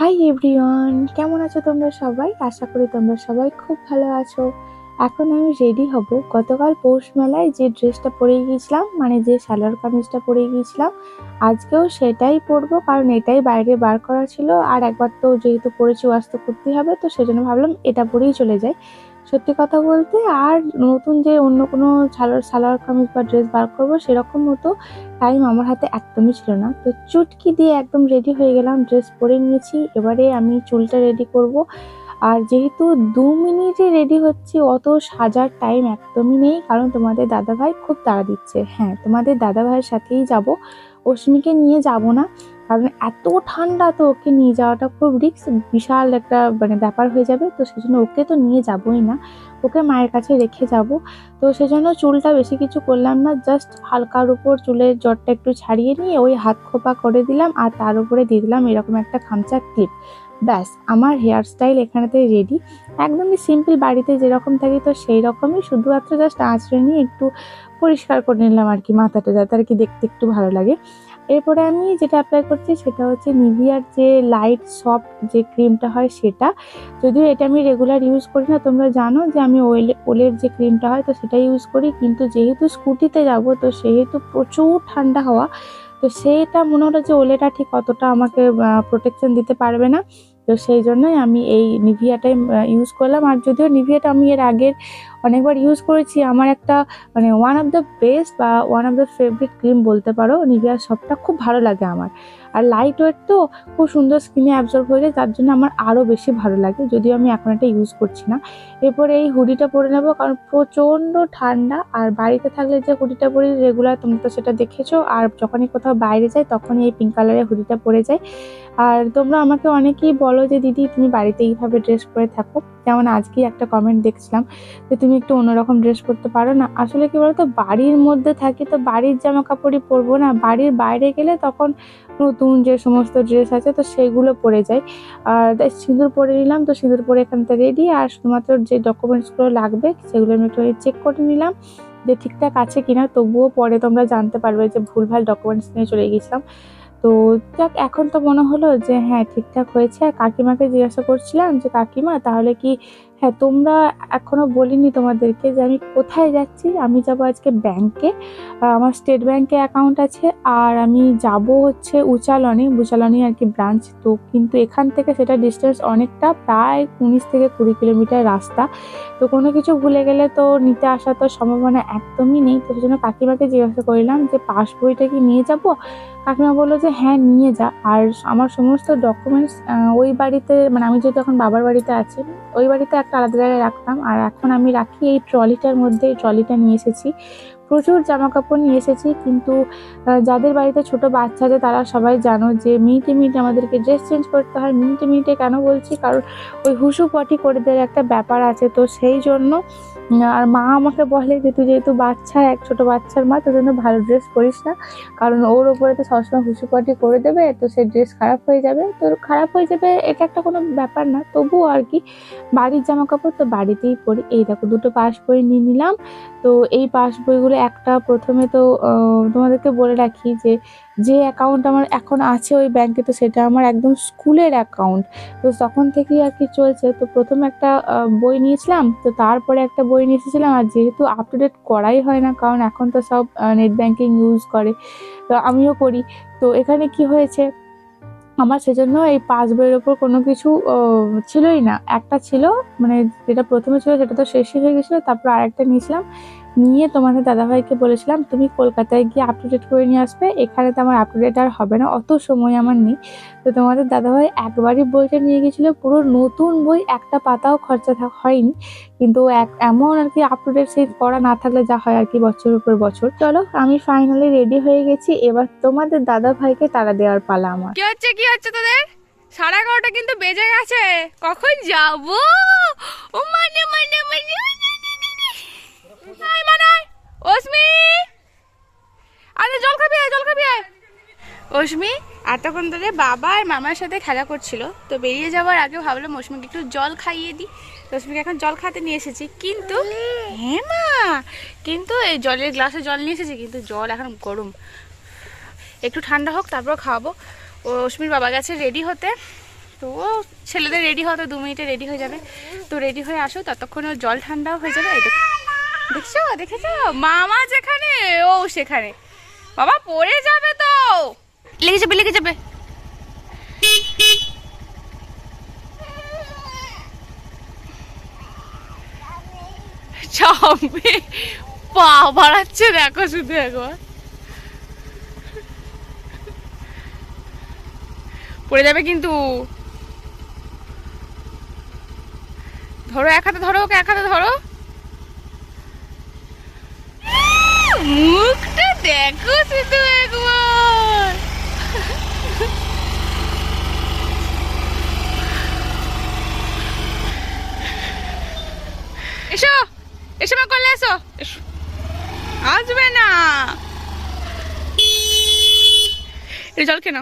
Hi everyone, কেমন আছো তোমরা সবাই? আশা করি তোমরা সবাই খুব ভালো আছো। এখন আমি রেডি হব। গতকাল পৌষ মেলায় যে ড্রেসটা পরে গিয়েছিলাম, মানে যে সালোয়ার কামিজটা পরে গিয়েছিলাম, আজকেও সেটাই পরবো, কারণ এটাই বাইরে বার করা ছিল। আর একবার তো যেহেতু পরেছি ওয়াশ তো করতেই হবে, তো সেজন্য ভাবলাম এটা পরেই চলে যাই। সত্যি কথা বলতে, আর নতুন যে অন্য কোনো সালোয়ার কামিজ বা ড্রেস বার করবো সেরকম মতো টাইম আমার হাতে একদমই ছিল না। তো চুটকি দিয়ে একদম রেডি হয়ে গেলাম, ড্রেস পরে নিয়েছি। এবারে আমি চুলটা রেডি করব। আর যেহেতু 2 মিনিটে রেডি হচ্ছি, অত সাজার টাইম একদমই নেই, কারণ তোমাদের দাদাভাই খুব তাড়া দিচ্ছে। হ্যাঁ, তোমাদের দাদাভাইয়ের সাথেই যাব, অস্মিকে নিয়ে যাব না, কারণ এত ঠান্ডা, তো ওকে নিয়ে যাওয়াটা খুব রিস্ক, বিশাল একটা মানে ব্যাপার হয়ে যাবে। তো সেজন্য ওকে তো নিয়ে যাবই না, ওকে মায়ের কাছে রেখে যাব। তো সেজন্য চুলটা বেশি কিছু করলাম না, জাস্ট হালকার উপর চুলের জটটা একটু ছাড়িয়ে নিয়ে ওই হাত খোপা করে দিলাম, আর তার উপরে দিয়ে দিলাম এরকম একটা খামচা ক্লিপ। ব্যাস, আমার হেয়ার স্টাইল এখানেতে রেডি। একদমই সিম্পল, বাড়িতে যেরকম থাকি তো সেই রকমই, শুধুমাত্র জাস্ট আঁচড়ে নিয়ে একটু পরিষ্কার করে নিলাম আর কি মাথাটা, যাতে আর কি দেখতে একটু ভালো লাগে। এরপরে আমি যেটা অ্যাপ্লাই করছি সেটা হচ্ছে নিভিয়ার যে লাইট সফট যে ক্রিমটা হয় সেটা। যদিও এটা আমি রেগুলার ইউজ করি না, তোমরা জানো যে আমি ওলের যে ক্রিমটা হয় তো সেটা ইউজ করি, কিন্তু যেহেতু স্কুটিতে যাব তো সেহেতু প্রচুর ঠান্ডা হওয়া, তো সেটা মনে হলো যে ওলেটা ঠিক অতটা আমাকে প্রোটেকশন দিতে পারবে না। তো সেই জন্যই আমি এই নিভিয়াটাই ইউজ করলাম। আর যদিও নিভিয়াটা আমি এর আগের অনেকবার ইউজ করেছি, আমার একটা মানে ওয়ান অফ দ্য বেস্ট বা one of the favourite cream বলতে পারো। নিভিয়ার সবটা খুব ভালো লাগে আমার। আর লাইট ওয়েট তো খুব সুন্দর স্কিনে অ্যাবজর্ব হয়ে যায়, তার জন্য আমার আরও বেশি ভালো লাগে, যদিও আমি এখন এটা ইউজ করছি না। এরপরে এই হুডিটা পরে নেবো, কারণ প্রচণ্ড ঠান্ডা। আর বাড়িতে থাকলে যে হুডিটা পরি রেগুলার, তোমরা তো সেটা দেখেছো, আর যখনই কোথাও বাইরে যাই তখনই এই পিঙ্ক কালারের হুডিটা পরে যাই। আর তোমরা আমাকে অনেকেই বলো যে দিদি তুমি বাড়িতে এইভাবে ড্রেস পরে থাকো, যেমন আজকেই একটা কমেন্ট দেখছিলাম যে তুমি একটু অন্যরকম ড্রেস পরতে পারো না। আসলে কি বলতো, বাড়ির মধ্যে থাকি তো বাড়ির জামা কাপড়ই পরবো না, বাড়ির বাইরে গেলে তখন নতুন যে সমস্ত ড্রেস আছে তো সেগুলো পরে যাই। আর সিঁদুর পরে নিলাম, তো সিঁদুর পরে এখানটা রেডি। আর শুধুমাত্র যে ডকুমেন্টসগুলো লাগবে সেগুলো আমি একটু চেক করে নিলাম যে ঠিকঠাক আছে কিনা, তবুও পরে তোমরা জানতে পারবে যে ভুলভাল ডকুমেন্টস নিয়ে চলে গেছিলাম। তো যাক, এখন তো মনে হলো যে হ্যাঁ ঠিকঠাক হয়েছে। আর কাকিমাকে জিজ্ঞাসা করছিলাম যে কাকিমা তাহলে কি, হ্যাঁ তোমরা এখনো বলিনি তোমাদেরকে যে আমি কোথায় যাচ্ছি। আমি যাব আজকে ব্যাংকে, আমার স্টেট ব্যাংকে অ্যাকাউন্ট আছে। আর আমি যাব হচ্ছে বুচালনে আর কি ব্রাঞ্চ। তো কিন্তু এখান থেকে সেটা ডিস্টেন্স অনেকটা, প্রায় 19 থেকে 20 কিলোমিটার রাস্তা। তো কোনো কিছু ভুলে গেলে তো নিতে আসা তো সম্ভাবনা একদমই নেই। তো সেই জন্য কাকিমাকে জিজ্ঞাসা করলাম যে পাস বইটা কি নিয়ে যাব। কাকিমা বললো যে হ্যাঁ নিয়ে যা। আর আমার সমস্ত ডকুমেন্টস ওই বাড়িতে, মানে আমি যেহেতু এখন বাবার বাড়িতে আছি, ওই বাড়িতে একটা আলাদা জায়গায় রাখতাম, আর এখন আমি রাখি এই ট্রলিটার মধ্যে। এই ট্রলিটা নিয়ে এসেছি, প্রচুর জামা কাপড় নিয়ে এসেছি। কিন্তু যাদের বাড়িতে ছোট বাচ্চা আছে তারা সবাই জানো যে মিনিটে মিনিটে আমাদেরকে ড্রেস চেঞ্জ করতে হয়। মিনিটে মিনিটে কেন বলছি, কারণ ওই হুসু পটি করে দেওয়ার একটা ব্যাপার আছে, তো সেই জন্য। আর মা আমাকে বলে যে তুই যেহেতু বাচ্চা, এক ছোট বাচ্চার মা, তোর জন্য ভালো ড্রেস পরিস না, কারণ ওর ওপরে তো সবসময় হুসুপাটি করে দেবে, তো সেই ড্রেস খারাপ হয়ে যাবে। তো খারাপ হয়ে যাবে এটা একটা কোনো ব্যাপার না, তবুও আর কি বাড়ির জামা কাপড় তো বাড়িতেই পরি। এই দেখো দুটো পাস বই নিয়ে নিলাম। তো এই পাস বইগুলো একটা প্রথমে তো তোমাদেরকে বলে রাখি যে যে অ্যাকাউন্ট আমার এখন আছে ওই ব্যাংকে, তো সেটা আমার একদম স্কুলের অ্যাকাউন্ট। তো তখন থেকেই আর কি চলছে। তো প্রথমে একটা বই নিয়েছিলাম, তো তারপরে একটা বই নিয়ে এসেছিলাম। আর যেহেতু আপ টু ডেট করাই হয় না, কারণ এখন তো সব নেট ব্যাংকিং ইউজ করে, তো আমিও করি। তো এখানে কি হয়েছে, আমার সেজন্য এই পাস বইয়ের ওপর কোনো কিছু ছিলই না। একটা ছিল, মানে যেটা প্রথমে ছিল সেটা তো শেষই হয়ে গেছিলো, তারপর আরেকটা নিয়েছিলাম। নিয়ে তোমাদের দাদাভাইকে বলেছিলাম তুমি কলকাতায় গিয়ে আপ টু ডেট করে নিয়ে আসবে, এখানে তো আমার আপ টু ডেট আর হবে না, অত সময় আমার নেই। তো তোমাদের দাদাভাই একবারই বইটা নিয়ে গেছিলো, পুরো নতুন বই, একটা পাতাও খরচা হয়নি। কিন্তু এমন আর কি আপ টু ডেট সেই করা না থাকলে যা হয় আর কি বছরের উপর বছর। চলো, আমি ফাইনালি রেডি হয়ে গেছি, এবার তোমাদের দাদাভাইকে তাড়া দেওয়ার পালা আমার। কি হচ্ছে তোদের? 11:30 কিন্তু বেজে গেছে। কখন যাব? ও মানে মানে মানে আয় মানে আয়। অস্মি, আরে জল খাবি আয়, জল খাবি আয়। অস্মি এতক্ষণ ধরে বাবা আর মামার সাথে খেলা করছিল, তো বেরিয়ে যাওয়ার আগে ভাবলাম অস্মিকে একটু জল খাইয়ে দিই। তো অস্মিকে এখন জল খাতে নিয়ে এসেছি, কিন্তু হ্যাঁ মা, কিন্তু এই জলের গ্লাসে জল নিয়ে এসেছি, কিন্তু জল এখন গরম, একটু ঠান্ডা হোক তারপর খাওয়াবো। ও অস্মির বাবা গেছে রেডি হতে, তো ও ছেলেদের রেডি হওয়া তো 2 মিনিটে রেডি হয়ে যাবে। তো রেডি হয়ে আসো, ততক্ষণ ওর জল ঠান্ডাও হয়ে যাবে। এই দেখছো দেখেছো মামা যেখানে ও সেখানে। বাবা পড়ে যাবে তো, লেগে যাবে লেগে যাবে। চাপবে, পা বাড়াচ্ছে দেখো শুধু একবার। পড়ে যাবে কিন্তু। ধরো, এক হাতে ধরো ওকে, এক হাতে ধরো। মুখটা দেখো শুধু একবার। এসো এসো মা, করলে এসো। আসবে না, জল কেন?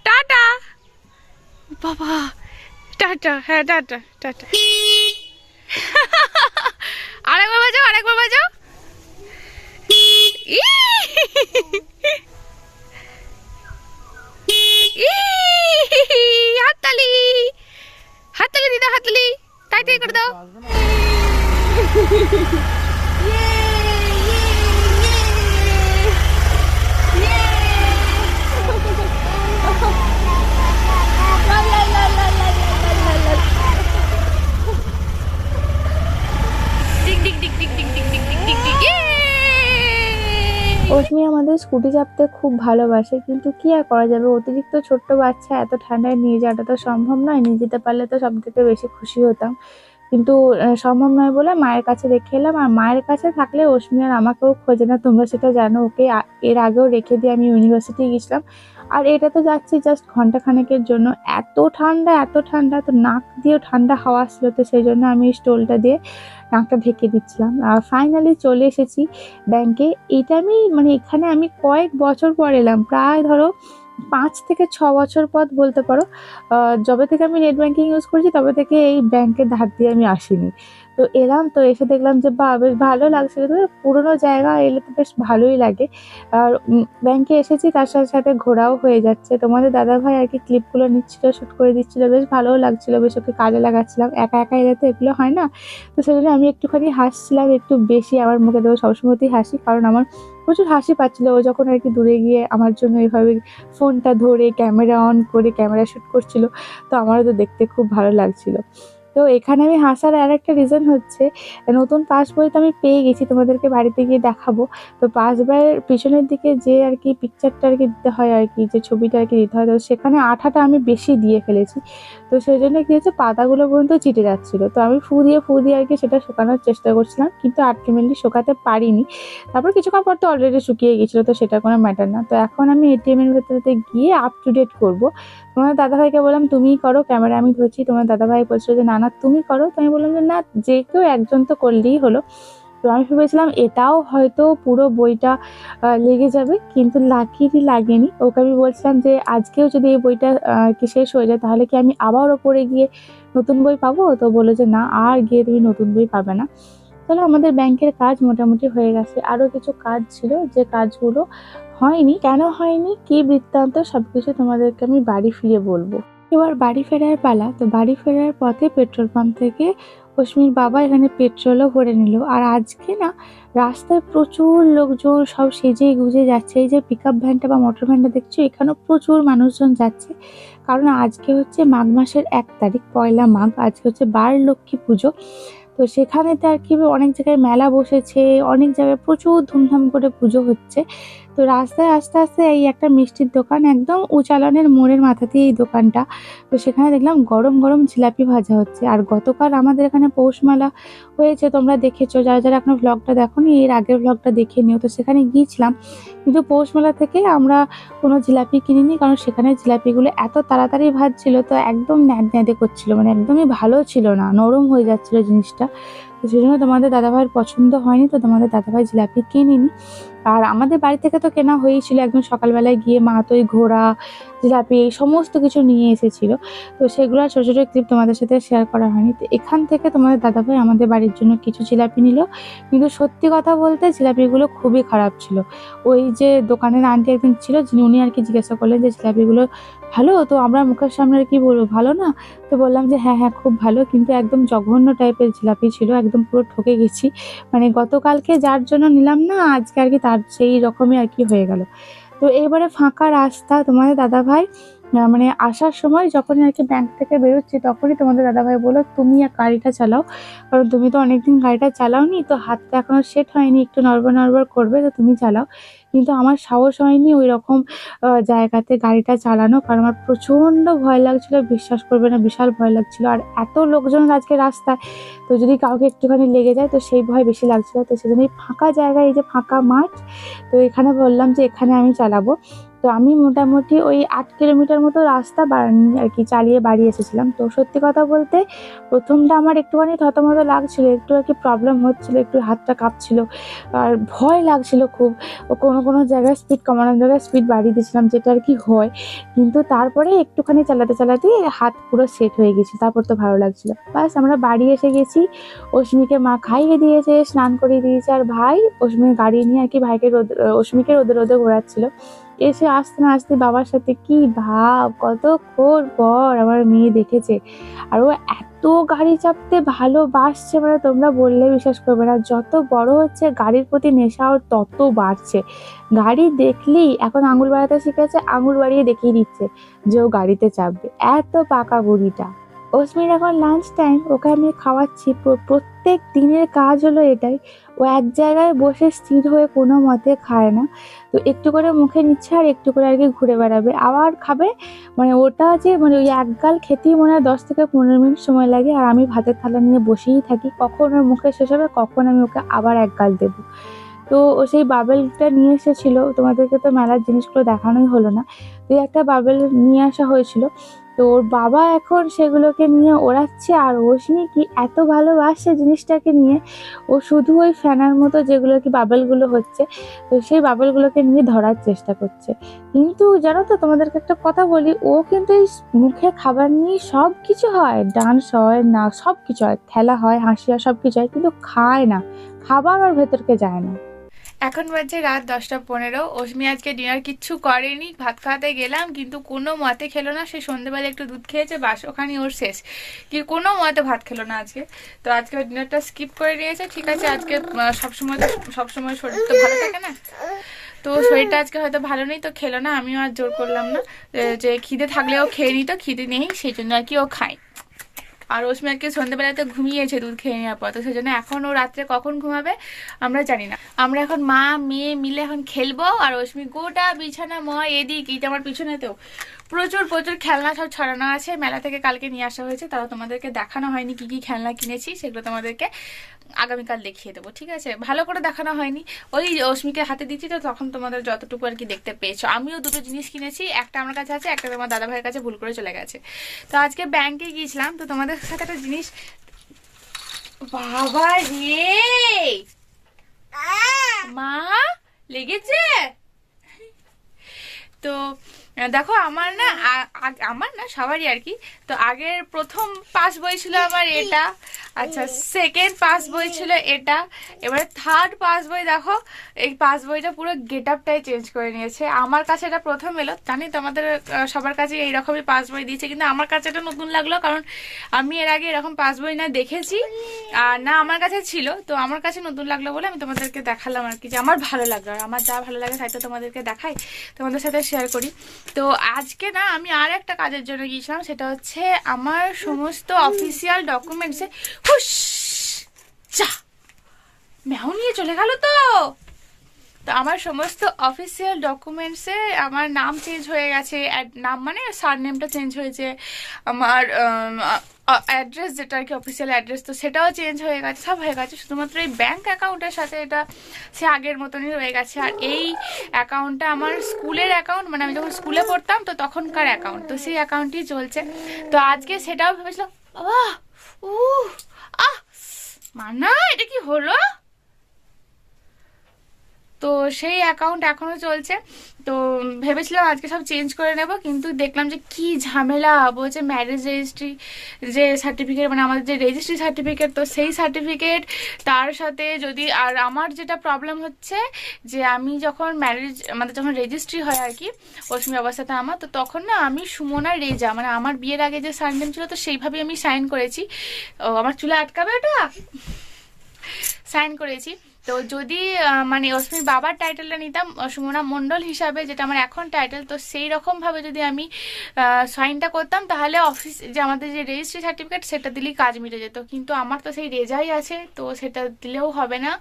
টাটা বাবা, টাটা। হ্যাঁ টাটা টাটা। আরেকবার বাজাও, আরেকবার বাজাও। হাততালি, হাততালি দিদা, হাততালি তাই তাই করে দাও। অস্মি আমাদের স্কুটি চাপতে খুব ভালোবাসে, কিন্তু কি আর করা যাবে, অতিরিক্ত ছোট্ট বাচ্চা এত ঠান্ডায় নিয়ে যাওয়াটা তো সম্ভব নয়। নিয়ে যেতে পারলে তো সব থেকে বেশি খুশি হতাম, কিন্তু সম্ভব নয় বলে মায়ের কাছে রেখে এলাম। আর মায়ের কাছে থাকলে অস্মি আর আমাকেও খোঁজে না, তোমরা সেটা জানো। ওকে এর আগেও রেখে দিয়ে আমি ইউনিভার্সিটি গেছিলাম, আর এটা তো যাচ্ছি জাস্ট ঘন্টাখানেকের জন্য। এত ঠান্ডা এত ঠান্ডা, তো নাক দিয়েও ঠান্ডা হাওয়া আসছিল, তো সেই জন্য আমি স্টোলটা দিয়ে নাকটা ঢেকে দিচ্ছিলাম। আর ফাইনালি চলে এসেছি ব্যাংকে। এটা আমি মানে এখানে আমি কয়েক বছর পর এলাম, প্রায় ধরো 5 থেকে 6 বছর পর বলতে পারো। যবে থেকে আমি নেট ব্যাংকিং ইউজ করছি তবে থেকে এই ব্যাংকের ধার দিয়ে আমি আসিনি। তো এলাম, তো এসে দেখলাম যে বাহ বেশ ভালো লাগছিল। তো পুরোনো জায়গা এলে তো বেশ ভালোই লাগে। আর ব্যাংকে এসেছি, তার সাথে সাথে ঘোরাও হয়ে যাচ্ছে। তোমাদের দাদাভাই আর কি ক্লিপগুলো নিচ্ছিল, শ্যুট করে দিচ্ছিল, বেশ ভালোও লাগছিল, বেশ ওকে কাজে লাগাচ্ছিলাম। একা একা এলে তো এগুলো হয় না, তো সেই জন্য আমি একটুখানি হাসছিলাম, একটু বেশি। আমার মুখে দেবো সবসময়তেই হাসি, কারণ আমার প্রচুর হাসি পাচ্ছিল। ও যখন আর কি দূরে গিয়ে আমার জন্য এভাবে ফোনটা ধরে ক্যামেরা অন করে ক্যামেরা শ্যুট করছিল, তো আমারও তো দেখতে খুব ভালো লাগছিল। তো এখানে আমি হাসার আর একটা রিজন হচ্ছে, নতুন পাস বই তো আমি পেয়ে গেছি, তোমাদেরকে বাড়িতে গিয়ে দেখাবো। তো পাস বইয়ের পিছনের দিকে যে আর কি পিকচারটা আর কি দিতে হয়, আর কি যে ছবিটা আর কি দিতে হয়, তো সেখানে আঠাটা আমি বেশি দিয়ে ফেলেছি। তো সেই জন্য কি হচ্ছে, পাতাগুলো পর্যন্ত চিটে যাচ্ছিল। তো আমি ফু দিয়ে আর কি সেটা শুকানোর চেষ্টা করছিলাম, কিন্তু আলটিমেটলি শুকাতে পারিনি। তারপর কিছুক্ষণ পর তো অলরেডি শুকিয়ে গেছিলো, তো সেটা কোনো ম্যাটার না। তো এখন আমি এটিএম এর ভেতরে গিয়ে আপ টু ডেট করবো। তোমার দাদাভাইকে বললাম তুমিই করো, ক্যামেরা আমি ধরছি। তোমার দাদাভাই বলছিল যে না না তুমি করো। তো আমি বললাম যে না, যে কেউ একজন তো করলেই হলো। তো আমি ভেবেছিলাম এটাও হয়তো পুরো বইটা লেগে যাবে, কিন্তু লাকিলি লাগেনি। ওকে আমি বলছিলাম যে আজকেও যদি এই বইটা কি শেষ হয়ে যায়, তাহলে কি আমি আবার ওপরে গিয়ে নতুন বই পাবো? তো বললো যে না, আর গিয়ে তুমি নতুন বই পাবে না। তাহলে আমাদের ব্যাংকের কাজ মোটামুটি হয়ে গেছে। আরও কিছু কাজ ছিল, যে কাজগুলো হয়নি। কেন হয়নি, কি বৃত্তান্ত, সবকিছু তোমাদেরকে আমি বাড়ি ফিরে বলবো। এবার বাড়ি ফেরার পালা। তো বাড়ি ফেরার পথে পেট্রোল পাম্প থেকে অস্মির বাবা এখানে পেট্রোলও ভরে নিল। আর আজকে না রাস্তায় প্রচুর লোকজন, সব সেজে গুজে যাচ্ছে। এই যে পিক আপ ভ্যানটা বা মোটর ভ্যানটা দেখছো, এখানেও প্রচুর মানুষজন যাচ্ছে, কারণ আজকে হচ্ছে মাঘ মাসের 1 তারিখ, পয়লা মাঘ। আজকে হচ্ছে বার লক্ষ্মী পুজো। তো সেখানেতে আর কি অনেক জায়গায় মেলা বসেছে, অনেক জায়গায় প্রচুর ধুমধাম করে পুজো হচ্ছে। তো রাস্তায় আস্তে আস্তে এই একটা মিষ্টির দোকান, একদম উচালনের মোড়ের মাথাতেই এই দোকানটা। তো সেখানে দেখলাম গরম গরম জিলাপি ভাজা হচ্ছে। আর গতকাল আমাদের এখানে পৌষ মেলা হয়েছে, তোমরা দেখেছো। যারা যারা এখনো ভ্লগটা দেখোনি, এর আগের ভ্লগটা দেখে নিও। তো সেখানে গিয়েছিলাম, কিন্তু পৌষ মেলা থেকে আমরা কোনো জিলাপি কিনিনি, কারণ সেখানে জিলাপিগুলো এত তাড়াতাড়ি ভাজছিল, তো একদম ন্যাদে করছিল, মানে একদমই ভালো ছিল না, নরম হয়ে যাচ্ছিল জিনিসটা। তো সেই জন্য তোমাদের দাদাভাইয়ের পছন্দ হয়নি, তো তোমাদের দাদাভাই জিলাপি কিনিনি। আর আমাদের বাড়ি থেকে তো কেনা হয়েছিল, একদম সকালবেলায় গিয়ে মা তো ওই ঘোড়া জিলাপি এই সমস্ত কিছু নিয়ে এসেছিল। তো সেগুলো ছোটো ছোটো ক্লিপ তোমাদের সাথে শেয়ার করা হয়নি। তো এখান থেকে তোমাদের দাদাভাই আমাদের বাড়ির জন্য কিছু জিলাপি নিল, কিন্তু সত্যি কথা বলতে জিলাপিগুলো খুবই খারাপ ছিল। ওই যে দোকানের আন্টি একজন ছিল, যিনি উনি আর কি জিজ্ঞাসা করলেন যে জিলাপিগুলো ভালো? তো আমরা মুখের সামনে আর কি বলবো, ভালো না? তো বললাম যে হ্যাঁ হ্যাঁ খুব ভালো, কিন্তু একদম জঘন্য টাইপের জিলাপি ছিল, একদম পুরো ঠকে গেছি। মানে গতকালকে যার জন্য নিলাম না, আজকে আর কি তার সেই রকমই আর কি হয়ে গেল। তো এবারে ফাঁকা রাস্তা, তোমাদের দাদাভাই মানে আসার সময় যখনই আর কি ব্যাংক থেকে বেরোচ্ছি, তখনই তোমাদের দাদাভাই বললো তুমি গাড়িটা চালাও, কারণ তুমি তো অনেকদিন গাড়িটা চালাওনি, তো হাতটা এখনো সেট হয়নি, একটু নড়বড় নড়বড় করবে, তো তুমি চালাও। কিন্তু আমার সাহস হয়নি ওই রকম জায়গাতে গাড়িটা চালানো, কারণ আমার প্রচণ্ড ভয় লাগছিল, বিশ্বাস করবে না, বিশাল ভয় লাগছিল। আর এত লোকজন আজকে রাস্তায়, তো যদি কাউকে একটুখানি লেগে যায় তো সেই ভয় বেশি লাগছিল। তো সেজন্য এই ফাঁকা জায়গায়, এই যে ফাঁকা মাঠ, তো এখানে বললাম যে এখানে আমি চালাবো। তো আমি মোটামুটি ওই 8 কিলোমিটার মতো রাস্তা আর কি চালিয়ে বাড়ি এসেছিলাম। তো সত্যি কথা বলতে প্রথমটা আমার একটুখানি থতমত লাগছিল, একটু আর কি প্রবলেম হচ্ছিল, একটু হাতটা কাঁপছিল আর ভয় লাগছিল খুব। কোনো কোনো জায়গায় স্পিড কমানোর জায়গায় স্পিড বাড়িয়ে দিয়েছিলাম, যেটা আর কি হয়। কিন্তু তারপরে একটুখানি চালাতে চালাতে হাত পুরো সেট হয়ে গেছে, তারপর তো ভালো লাগছিল। বাস আমরা বাড়ি এসে গেছি, অস্মিকে মা খাইয়ে দিয়েছে, স্নান করিয়ে দিয়েছে, আর ভাই অস্মির গাড়ি নিয়ে আর কি ভাইকে অস্মিকে রোদে রোদে ঘোরাচ্ছিল। এসে আসতে না আসতে বাবার সাথে কি ভাব, কতক্ষণ পর আমার মেয়ে দেখেছে। আর ও এত গাড়ি চাপতে ভালোবাসছে, মানে তোমরা বললে বিশ্বাস করবে না। যত বড় হচ্ছে গাড়ির প্রতি নেশা ওর তত বাড়ছে। গাড়ি দেখলেই এখন আঙুল বাড়াতে শিখেছে, আঙুল বাড়িয়ে দেখিয়ে দিচ্ছে যে ও গাড়িতে চাপবে, এত পাকা বুড়িটা। অস্মির এখন লাঞ্চ টাইম, ওকে আমি খাওয়াচ্ছি। প্রত্যেক দিনের কাজ হলো এটাই, ও এক জায়গায় বসে স্থির হয়ে কোনো মতে খায় না। তো একটু করে মুখে নিচ্ছে আর একটু করে আর কি ঘুরে বেড়াবে, আবার খাবে। মানে ওটা যে মানে ওই এক গাল খেতেই মনে হয় 10 থেকে 15 মিনিট সময় লাগে। আর আমি ভাতের থালা নিয়ে বসেই থাকি, কখন ওর মুখে শেষ হবে, কখন আমি ওকে আবার এক গাল দেবো। তো ও সেই বাবেলটা নিয়ে এসেছিলো, তোমাদেরকে তো মেলার জিনিসগুলো দেখানোই হলো না। তো একটা বাবেল নিয়ে আসা হয়েছিল, তো ওর বাবা এখন সেগুলোকে নিয়ে ওড়াচ্ছে। আর অস্মি কি এত ভালোবাসছে জিনিসটাকে নিয়ে, ও শুধু ওই ফ্যানার মতো যেগুলো কি বাবেলগুলো হচ্ছে, তো সেই বাবেলগুলোকে নিয়ে ধরার চেষ্টা করছে। কিন্তু জানো তো, তোমাদেরকে একটা কথা বলি, ও কিন্তু এই মুখে খাবার নিয়ে সব কিছু হয়, ডান্স হয়, না সব কিছু হয়, খেলা হয়, হাসি হয়, সব কিছু হয়, কিন্তু খায় না, খাবার ওর ভেতরকে যায় না। এখন বাজে রাত 10:15। অস্মি আজকে ডিনার কিচ্ছু করেনি, ভাত খাওয়াতে গেলাম কিন্তু কোনো মতে খেলো না। সে সন্ধ্যেবেলা একটু দুধ খেয়েছে, বাস ওখানে ওর শেষ, কি কোনো মতে ভাত খেলো না আজকে। তো আজকে ডিনারটা স্কিপ করে নিয়েছে। ঠিক আছে, আজকে সবসময় শরীর তো ভালো থাকে না, তো শরীরটা আজকে হয়তো ভালো নেই, তো খেলো না। আমিও আর জোর করলাম না, যে খিদে থাকলেও খেয়ে নিত, খিদে নেই সেই জন্য আর কি ও খায়। আর অস্মি আজকে সন্ধ্যেবেলাতে ঘুমিয়েছে দুধ খেয়ে নেওয়ার পর, তো সেই জন্য এখন ও রাত্রে কখন ঘুমাবে আমরা জানি না। আমরা এখন মা মেয়ে মিলে এখন খেলবো। আর অস্মি গোটা বিছানা ময় এদিক, এইটা আমার পিছনেতেও প্রচুর প্রচুর খেলনা সব ছড়ানো আছে, মেলা থেকে কালকে নিয়ে আসা হয়েছে। তারা তোমাদেরকে দেখানো হয়নি কি কি খেলনা কিনেছি, সেগুলো তোমাদেরকে আগামীকাল দেখিয়ে দেবো, ঠিক আছে? ভালো করে দেখানো হয়নি, ওই অস্মিকে হাতে দিচ্ছি, তো তখন তোমাদের যতটুকু আর কি দেখতে পেয়েছো। আমিও দুটো জিনিস কিনেছি, একটা আমার কাছে আছে, একটা তোমার দাদা ভাইয়ের কাছে ভুল করে চলে গেছে। তো আজকে ব্যাংকে গিয়েছিলাম, তো তোমাদের সাথে একটা জিনিস, বাবা রে মা লেগেছে। তো দেখো আমার না আমার না সবারই আর কি। তো আগের প্রথম পাস বই ছিল আমার এটা, আচ্ছা সেকেন্ড পাস বই ছিল এটা, এবারে থার্ড পাস বই। দেখো এই পাস বইটা পুরো গেট আপটাই চেঞ্জ করে নিয়েছে। আমার কাছে এটা প্রথম এলো, জানি তোমাদের সবার কাছে এইরকমই পাস বই দিয়েছে, কিন্তু আমার কাছে এটা নতুন লাগলো, কারণ আমি এর আগে এরকম পাস বই না দেখেছি আর না আমার কাছে ছিল। তো আমার কাছে নতুন লাগলো বলে আমি তোমাদেরকে দেখালাম আর কি, যে আমার ভালো লাগলো। আর আমার যা ভালো লাগে তাই তো তোমাদেরকে দেখাই, তোমাদের সাথে শেয়ার করি। তো আজকে না আমি আর একটা কাজের জন্য গিয়েছিলাম, সেটা হচ্ছে আমার সমস্ত অফিসিয়াল ডকুমেন্টসে হুশ চা ম্যাও নিয়ে চলে গেল। তো তো আমার সমস্ত অফিসিয়াল ডকুমেন্টসে আমার নাম চেঞ্জ হয়ে গেছে, নাম মানে সারনেমটা চেঞ্জ হয়েছে, আমার অ্যাড্রেস যেটা আর কি অফিসিয়াল অ্যাড্রেস, তো সেটাও চেঞ্জ হয়ে গেছে, সব হয়ে গেছে। শুধুমাত্র এই ব্যাঙ্ক অ্যাকাউন্টের সাথে এটা সে আগের মতনই রয়ে গেছে। আর এই অ্যাকাউন্টটা আমার স্কুলের অ্যাকাউন্ট, মানে আমি যখন স্কুলে পড়তাম তো তখনকার অ্যাকাউন্ট, তো সেই অ্যাকাউন্টই চলছে। তো আজকে সেটাও ভেবেছিলাম, বাবা আহ মানা এটা কি হলো, তো সেই অ্যাকাউন্ট এখনো চলছে। তো ভেবেছিলাম আজকে সব চেঞ্জ করে নেব, কিন্তু দেখলাম যে কি ঝামেলা। বলছে ম্যারেজ রেজিস্ট্রি যে সার্টিফিকেট, মানে আমাদের যে রেজিস্ট্রি সার্টিফিকেট, তো সেই সার্টিফিকেট তার সাথে যদি, আর আমার যেটা প্রবলেম হচ্ছে যে আমি যখন আমাদের যখন রেজিস্ট্রি হয় আর কি অশ্মি অবস্থাতে আমার, তো তখন না আমি সুমনা রেজা, মানে আমার বিয়ের আগে যে সাইননেম ছিল তো সেইভাবে আমি সাইন করেছি। আমার চুলে আটকাবে ওটা, সাইন করেছি। তো যদি মানে অশ্মির বাবার টাইটেলটা নিতাম সুমনা মণ্ডল হিসাবে, যেটা আমার এখন টাইটেল, তো সেই রকমভাবে যদি আমি সাইনটা করতাম তাহলে অফিস যে আমাদের যে রেজিস্ট্রি সার্টিফিকেট সেটা দিলেই কাজ মিটে যেত। কিন্তু আমার তো সেই রেজাই আছে, তো সেটা দিলেও হবে না।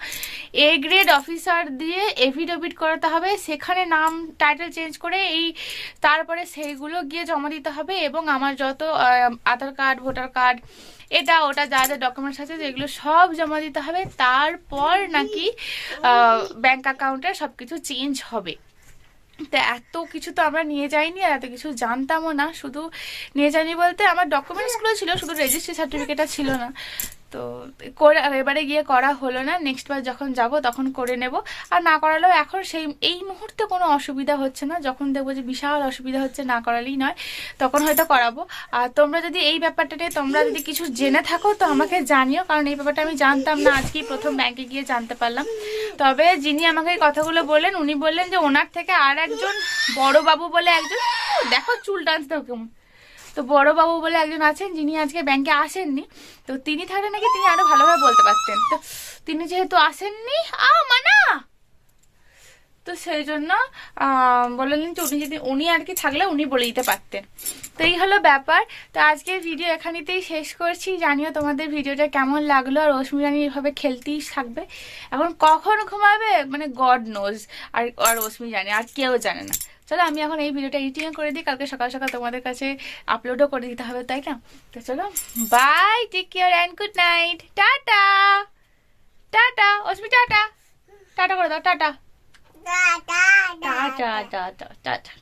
এ গ্রেড অফিসার দিয়ে এফিডেভিট করাতে হবে, সেখানে নাম টাইটেল চেঞ্জ করে তারপরে সেইগুলো গিয়ে জমা দিতে হবে, এবং আমার যত আধার কার্ড, ভোটার কার্ড, এটা ওটা যা যা ডকুমেন্টস আছে যেগুলো সব জমা দিতে হবে। তারপর নাকি ব্যাংক অ্যাকাউন্টে সবকিছু চেঞ্জ হবে। তো এত কিছু তো আমরা নিয়ে যাইনি, আর এত কিছু জানতামও না। শুধু নিয়ে যাইনি বলতে আমার ডকুমেন্টসগুলো ছিল, শুধু রেজিস্ট্রি সার্টিফিকেটটা ছিল না। তো এবারে গিয়ে করা হলো না, নেক্সট বার যখন যাব তখন করে নেব। আর না করালেও এখন এই মুহূর্তে কোনো অসুবিধা হচ্ছে না। যখন দেখবো যে বিশাল অসুবিধা হচ্ছে, না করালেই নয়, তখন হয়তো করাবো। আর তোমরা যদি এই ব্যাপারটা নিয়ে তোমরা যদি কিছু জেনে থাকো তো আমাকে জানিও, কারণ এই ব্যাপারটা আমি জানতাম না, আজকেই প্রথম ব্যাংকে গিয়ে জানতে পারলাম। তবে যিনি আমাকে এই কথাগুলো বললেন উনি বললেন যে ওনার থেকে আর একজন বড় বাবু বলে একজন, দেখো চুল টানতে হবে কেমন, তো বড় বাবু বলে একজন আছেন যিনি আজকে ব্যাংকে আসেননি। তো তিনি থাকলে নাকি তিনি আরো ভালোভাবে বলতে পারতেন। তো তিনি যেহেতু আসেননি মানা, তো সেই জন্য বললেন যে উনি আর কি থাকলে উনি বলে দিতে পারতেন। তো এই হলো ব্যাপার। তো আজকের ভিডিও এখানেতেই শেষ করছি। জানিও তোমাদের ভিডিওটা কেমন লাগলো। আর রশ্মি রানী এভাবে খেলতেই থাকবে, এখন কখন ঘুমাবে মানে গড নোজ, আর রশ্মি জানে, আর কেউ জানে না। চলো আমি এখন এই ভিডিওটা এডিটিং করে দিই, কালকে সকাল সকাল তোমাদের কাছে আপলোডও করে দিতে হবে, তাই না? তো চলো, bye, take care and good night, টাটা। টাটা অশ্মি, টাটা, টাটা করে দাও, টাটা, টাটা, টাটা, টাটা।